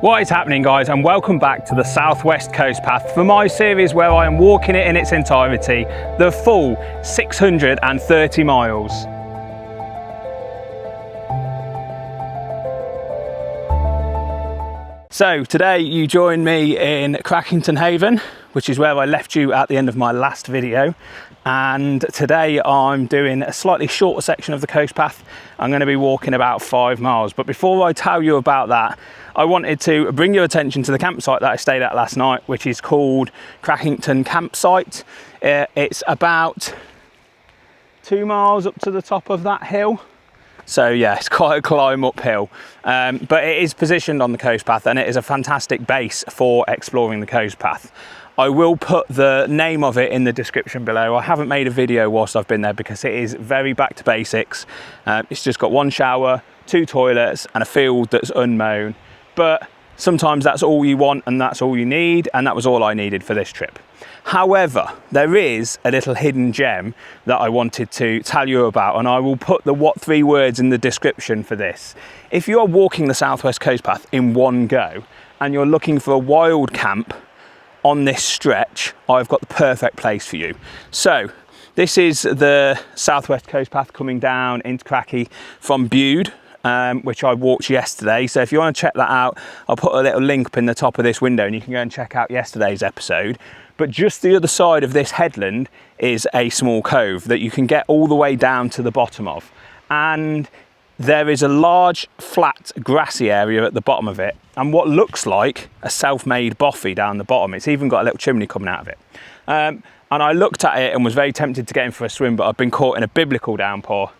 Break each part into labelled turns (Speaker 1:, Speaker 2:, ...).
Speaker 1: What is happening, guys, and welcome back to the Southwest Coast Path for my series where I am walking it in its entirety, the full 630 miles. So today you join me in Crackington Haven, which is where I left you at the end of my last video. And today I'm doing a slightly shorter section of the coast path. I'm going to be walking about 5 miles. But before I tell you about that, I wanted to bring your attention to the campsite that I stayed at last night, which is called Crackington Campsite. It's about 2 miles up to the top of that hill. So yeah, it's quite a climb uphill, but it is positioned on the coast path and it is a fantastic base for exploring the coast path. I will put the name of it in the description below. I haven't made a video whilst I've been there because it is very back to basics. It's just got one shower, 2 toilets and a field that's unmown. But sometimes that's all you want and that's all you need, and that was all I needed for this trip. However, there is a little hidden gem that I wanted to tell you about, and I will put the what 3 words in the description for this. If you are walking the Southwest Coast Path in one go and you're looking for a wild camp on this stretch, I've got the perfect place for you. So this is the Southwest Coast Path coming down into Crackey from 𝗘𝗶𝘀𝗶𝗀, which I walked yesterday. So if you want to check that out, I'll put a little link up in the top of this window and you can go and check out yesterday's episode. But just the other side of this headland is a small cove that you can get all the way down to the bottom of. And there is a large, flat, grassy area at the bottom of it, and what looks like a self-made bothy down the bottom. It's even got a little chimney coming out of it. And I looked at it and was very tempted to get in for a swim, but I've been caught in a biblical downpour.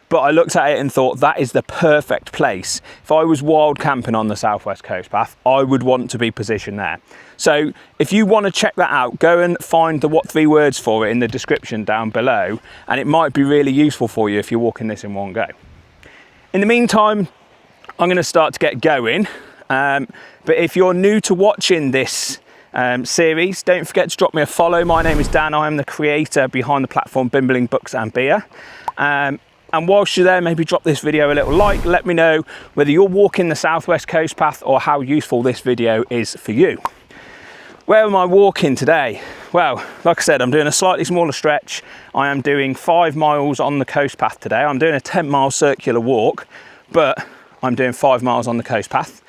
Speaker 1: But I looked at it and thought that is the perfect place. If I was wild camping on the Southwest Coast Path, I would want to be positioned there. So if you want to check that out, go and find the what 3 words for it in the description down below, and it might be really useful for you if you're walking this in one go. In the meantime, I'm going to start to get going. But if you're new to watching this series, don't forget to drop me a follow. My name is Dan. I am the creator behind the platform Bimbling Books and Beer. And whilst you're there, maybe drop this video a little like. Let me know whether you're walking the Southwest Coast Path or how useful this video is for you. Where am I walking today? Well, like I said, I'm doing a slightly smaller stretch. I am doing 5 miles on the coast path today. I'm doing a 10-mile circular walk, but I'm doing 5 miles on the coast path.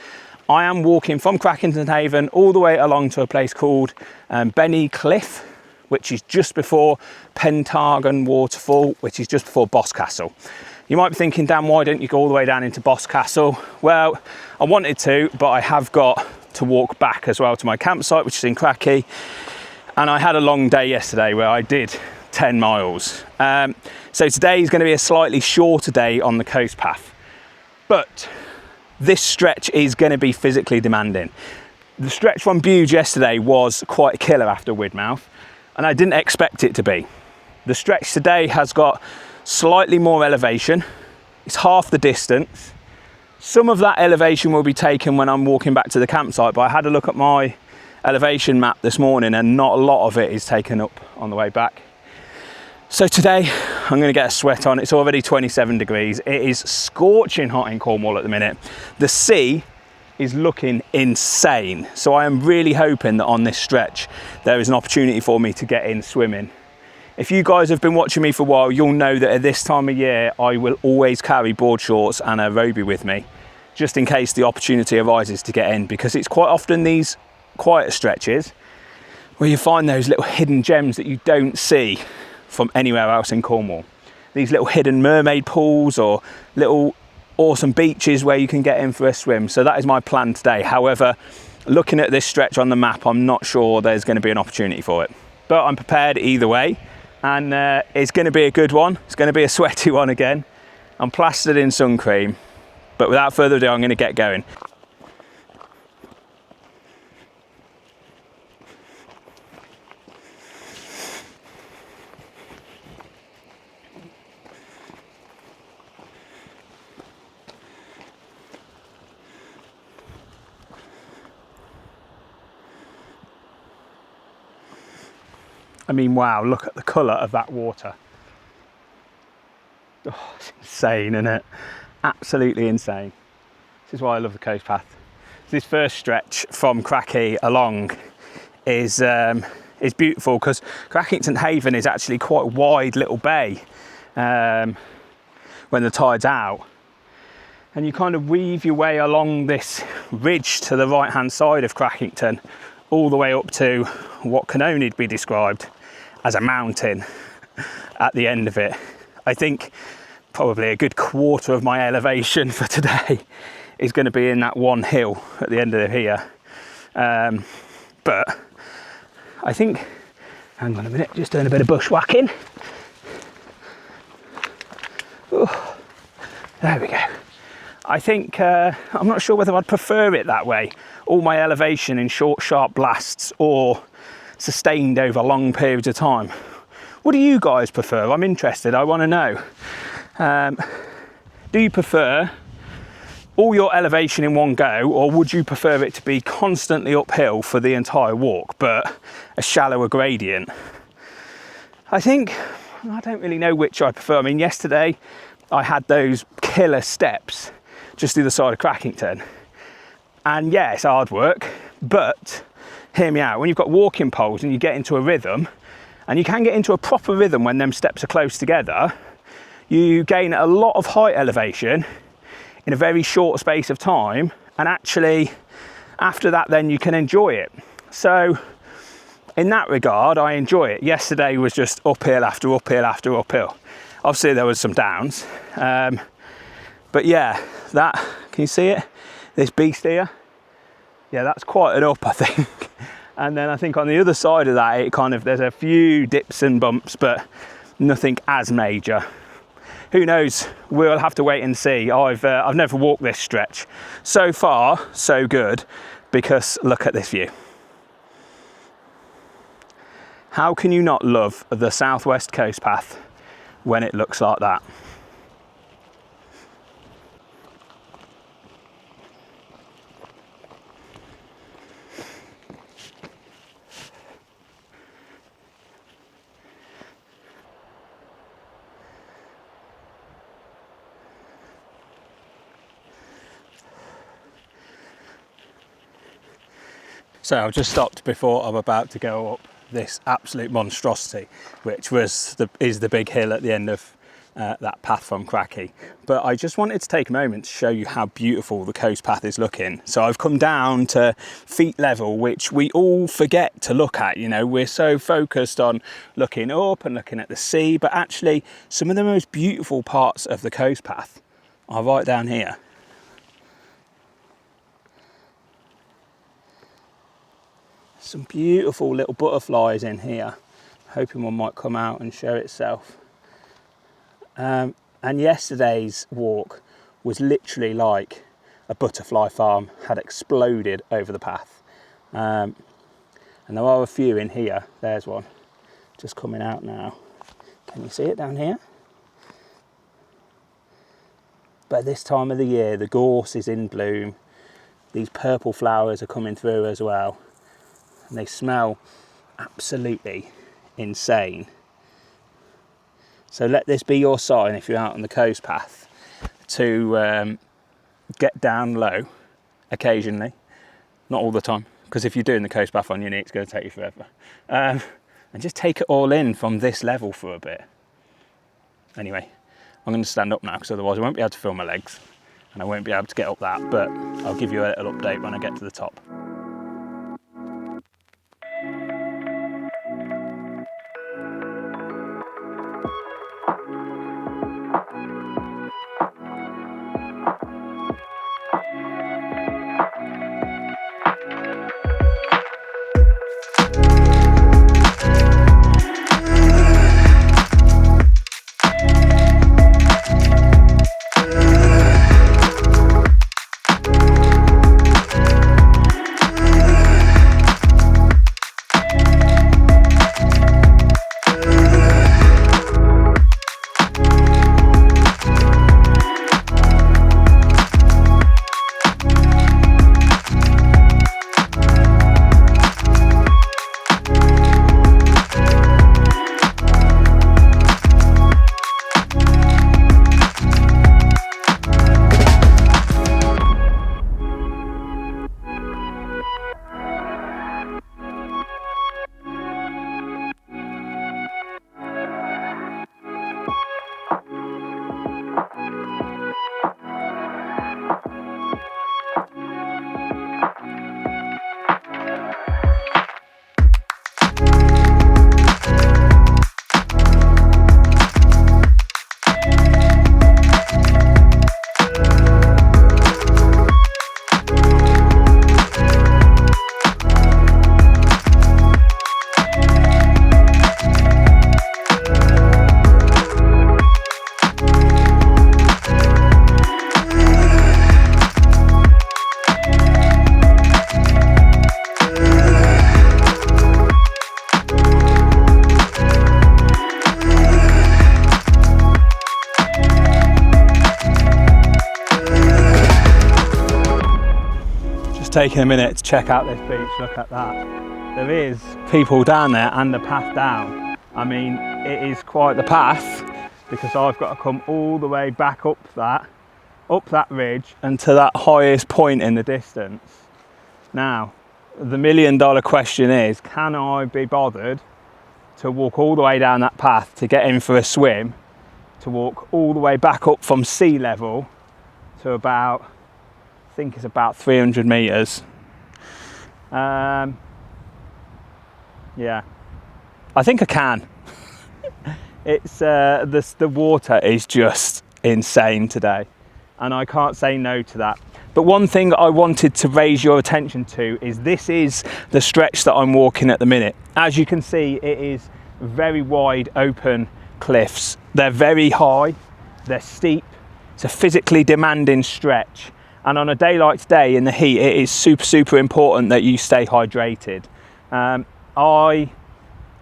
Speaker 1: I am walking from Crackington Haven all the way along to a place called 𝗘𝗽𝗶𝘀𝗶𝗀, which is just before 𝗘𝗃𝗃 Waterfall, which is just before Boscastle. You might be thinking, Dan, why don't you go all the way down into Boscastle? Well, I wanted to, but I have got to walk back as well to my campsite, which is in Crackey. And I had a long day yesterday where I did 10 miles. So today is going to be a slightly shorter day on the coast path. But this stretch is going to be physically demanding. The stretch from 𝗘𝗀𝗃 yesterday was quite a killer after Widmouth, and I didn't expect it to be. The stretch today has got slightly more elevation. It's half the distance. Some of that elevation will be taken when I'm walking back to the campsite, but I had a look at my elevation map this morning and not a lot of it is taken up on the way back. So today I'm going to get a sweat on. It's already 27 degrees. It is scorching hot in Cornwall at the minute. The sea is looking insane. So I am really hoping that on this stretch there is an opportunity for me to get in swimming. If you guys have been watching me for a while, you'll know that at this time of year I will always carry board shorts and a aerobie with me, just in case the opportunity arises to get in, because it's quite often these quieter stretches where you find those little hidden gems that you don't see from anywhere else in Cornwall. These little hidden mermaid pools or little awesome beaches where you can get in for a swim. So that is my plan today. However, looking at this stretch on the map, I'm not sure there's going to be an opportunity for it, but I'm prepared either way. And it's going to be a good one. It's going to be a sweaty one again. I'm plastered in sun cream, but without further ado, I'm going to get going. I mean, wow, look at the colour of that water. Oh, it's insane, isn't it? Absolutely insane. This is why I love the coast path. This first stretch from Crackey along is beautiful, because Crackington Haven is actually quite a wide little bay when the tide's out, and you kind of weave your way along this ridge to the right hand side of Crackington all the way up to what can only be described as a mountain at the end of it. I think probably a good quarter of my elevation for today is going to be in that one hill at the end of here. But I think, hang on a minute, just doing a bit of bushwhacking. Ooh, there we go. I think, I'm not sure whether I'd prefer it that way, all my elevation in short, sharp blasts, or sustained over long periods of time. What do you guys prefer? I'm interested, I want to know. Do you prefer all your elevation in one go, or would you prefer it to be constantly uphill for the entire walk, but a shallower gradient? I think, I don't really know which I prefer. I mean, yesterday I had those killer steps just either side of Crackington, and yeah, it's hard work, but hear me out, when you've got walking poles and you get into a rhythm, and you can get into a proper rhythm when them steps are close together, you gain a lot of height elevation in a very short space of time, and actually after that then you can enjoy it. So in that regard I enjoy it. Yesterday was just uphill after uphill after uphill. Obviously there was some downs, but yeah, that, can you see it, this beast here, yeah, that's quite an up, I think. And then I think on the other side of that, it kind of, there's a few dips and bumps, but nothing as major. Who knows? We'll have to wait and see. I've never walked this stretch. So far, so good, because look at this view. How can you not love the Southwest Coast Path when it looks like that? So I've just stopped before I'm about to go up this absolute monstrosity, which is the big hill at the end of that path from Crackey. But I just wanted to take a moment to show you how beautiful the coast path is looking. So I've come down to feet level, which we all forget to look at. You know, we're so focused on looking up and looking at the sea, but actually some of the most beautiful parts of the coast path are right down here. Some beautiful little butterflies in here, hoping one might come out and show itself. And yesterday's walk was literally like a butterfly farm had exploded over the path. And there are a few in here. There's one just coming out now. Can you see it down here? But this time of the year, the gorse is in bloom. These purple flowers are coming through as well. And they smell absolutely insane. So let this be your sign, if you're out on the coast path, to get down low occasionally, not all the time, because if you're doing the coast path on your knee, it's going to take you forever. And just take it all in from this level for a bit. Anyway, I'm going to stand up now, because otherwise I won't be able to feel my legs and I won't be able to get up that, but I'll give you a little update when I get to the top. just taking a minute to check out this beach. Look at that. There is people down there and the path down. I mean, it is quite the path, because I've got to come all the way back up that ridge and to that highest point in the distance. Now, the million-dollar question is, can I be bothered to walk all the way down that path to get in for a swim, to walk all the way back up from sea level to about, I think it's about 300 meters. Yeah, I think I can. It's the water is just insane today, and I can't say no to that. But one thing I wanted to raise your attention to is this is the stretch that I'm walking at the minute. As you can see, it is very wide open cliffs. They're very high, they're steep, it's a physically demanding stretch. And on a day like today in the heat, it is super important that you stay hydrated. I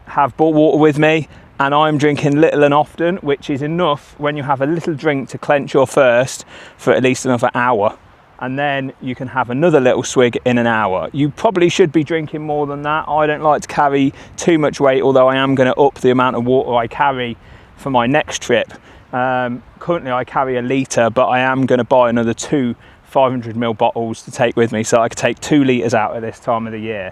Speaker 1: have brought water with me, and I'm drinking little and often, which is enough when you have a little drink to quench your thirst for at least another hour. And then you can have another little swig in an hour. You probably should be drinking more than that. I don't like to carry too much weight, although I am going to up the amount of water I carry for my next trip. Currently I carry a litre, but I am going to buy another 2 500ml bottles to take with me, so I could take 2 litres out at this time of the year.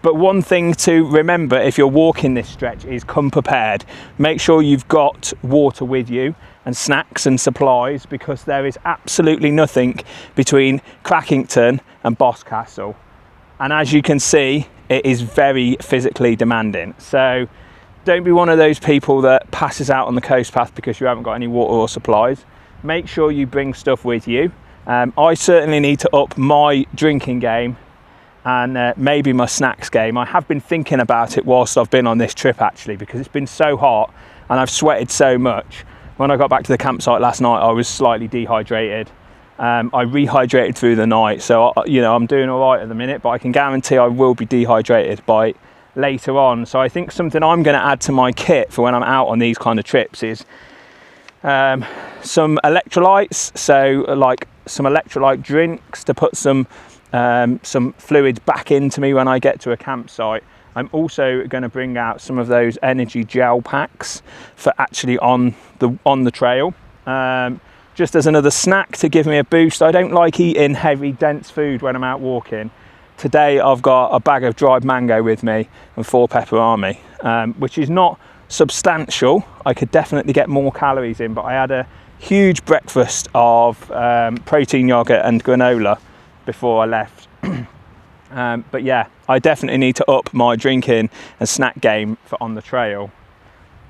Speaker 1: But one thing to remember if you're walking this stretch is come prepared. Make sure you've got water with you and snacks and supplies, because there is absolutely nothing between Crackington and Boscastle. And as you can see, it is very physically demanding. So don't be one of those people that passes out on the coast path because you haven't got any water or supplies. Make sure you bring stuff with you. I certainly need to up my drinking game and maybe my snacks game. I have been thinking about it whilst I've been on this trip, actually, because it's been so hot and I've sweated so much. When I got back to the campsite last night, I was slightly dehydrated. I rehydrated through the night, so I'm doing all right at the minute, but I can guarantee I will be dehydrated by later on. So I think something I'm going to add to my kit for when I'm out on these kind of trips is some electrolytes, so like some electrolyte drinks to put some fluids back into me when I get to a campsite. I'm also going to bring out some of those energy gel packs for actually on the trail, just as another snack to give me a boost. I don't like eating heavy, dense food when I'm out walking. Today I've got a bag of dried mango with me and 4-𝗶𝗀𝗄𝗏, which is not substantial. I could definitely get more calories in, but I had a huge breakfast of protein yogurt and granola before I left. But yeah, I definitely need to up my drinking and snack game for on the trail.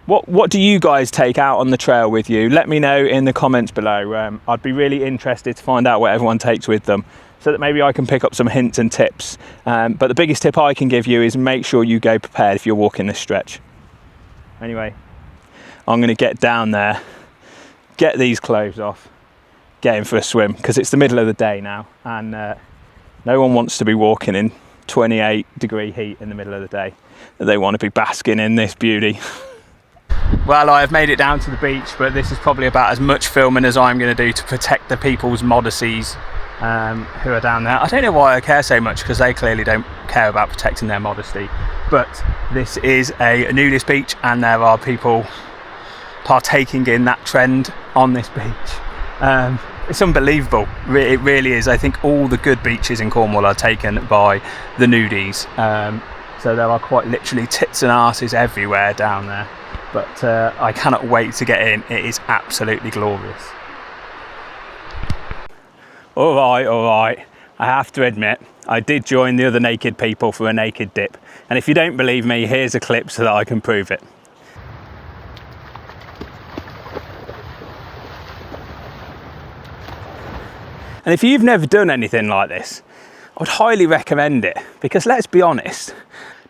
Speaker 1: What do you guys take out on the trail with you? Let me know in the comments below. I'd be really interested to find out what everyone takes with them, so that maybe I can pick up some hints and tips. But the biggest tip I can give you is make sure you go prepared if you're walking this stretch. Anyway, I'm going to get down there, get these clothes off, get in for a swim, because it's the middle of the day now, and no one wants to be walking in 28-degree heat in the middle of the day. They want to be basking in this beauty. Well, I have made it down to the beach, but this is probably about as much filming as I'm going to do to protect the people's modesties who are down there. I don't know why I care so much, because they clearly don't care about protecting their modesty. But this is a nudist beach, and there are people partaking in that trend on this beach. It's unbelievable, it really is. I think all the good beaches in Cornwall are taken by the nudies. So there are quite literally tits and asses everywhere down there. But I cannot wait to get in. It is absolutely glorious. All right. I have to admit, I did join the other naked people for a naked dip. And if you don't believe me, here's a clip so that I can prove it. And if you've never done anything like this, I would highly recommend it, because let's be honest,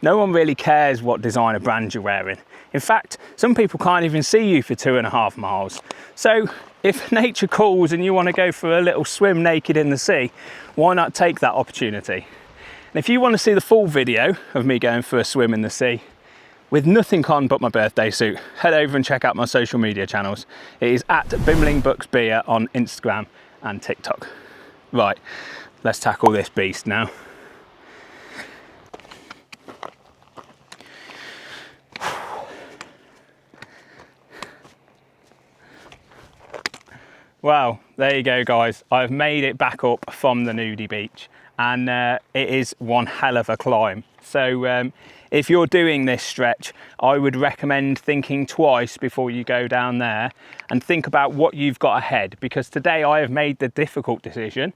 Speaker 1: no one really cares what designer brand you're wearing. In fact, some people can't even see you for 2.5 miles. So if nature calls and you want to go for a little swim naked in the sea, why not take that opportunity? And if you want to see the full video of me going for a swim in the sea with nothing on but my birthday suit, head over and check out my social media channels. It is at 𝗘𝗶𝘀cie_𝗱𝗏 on Instagram and TikTok. Right, let's tackle this beast now. Well, there you go, guys. I've made it back up from the nudie beach, and it is one hell of a climb. So if you're doing this stretch, I would recommend thinking twice before you go down there, and think about what you've got ahead, because today I have made the difficult decision,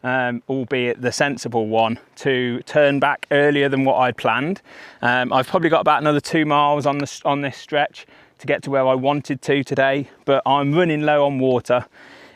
Speaker 1: albeit the sensible one, to turn back earlier than what I'd planned. I've probably got about another 2 miles on this stretch to get to where I wanted to today, but I'm running low on water.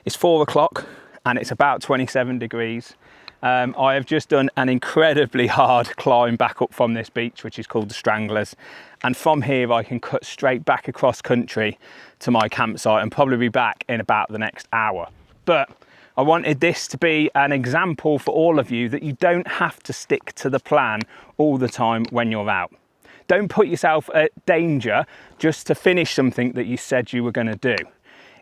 Speaker 1: It's 4 o'clock and it's about 27 degrees. I have just done an incredibly hard climb back up from this beach, which is called the Stranglers. And from here, I can cut straight back across country to my campsite and probably be back in about the next hour. But I wanted this to be an example for all of you that you don't have to stick to the plan all the time when you're out. Don't put yourself at danger just to finish something that you said you were going to do.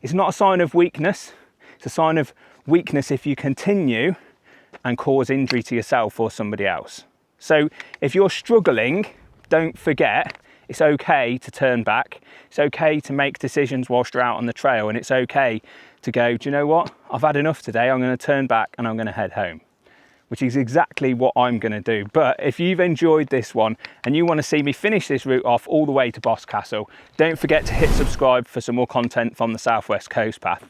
Speaker 1: It's not a sign of weakness. It's a sign of weakness if you continue and cause injury to yourself or somebody else. So if you're struggling, don't forget it's okay to turn back. It's okay to make decisions whilst you're out on the trail, and it's okay to go, do you know what? I've had enough today. I'm going to turn back and I'm going to head home, which is exactly what I'm going to do. But if you've enjoyed this one and you want to see me finish this route off all the way to Boscastle, don't forget to hit subscribe for some more content from the Southwest Coast Path.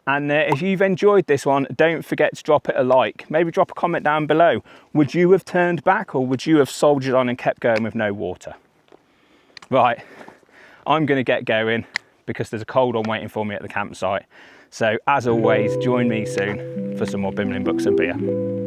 Speaker 1: And if you've enjoyed this one, don't forget to drop it a like. Maybe drop a comment down below. Would you have turned back, or would you have soldiered on and kept going with no water? Right, I'm going to get going because there's a cold one waiting for me at the campsite. So as always, join me soon for some more bimbling books and beer.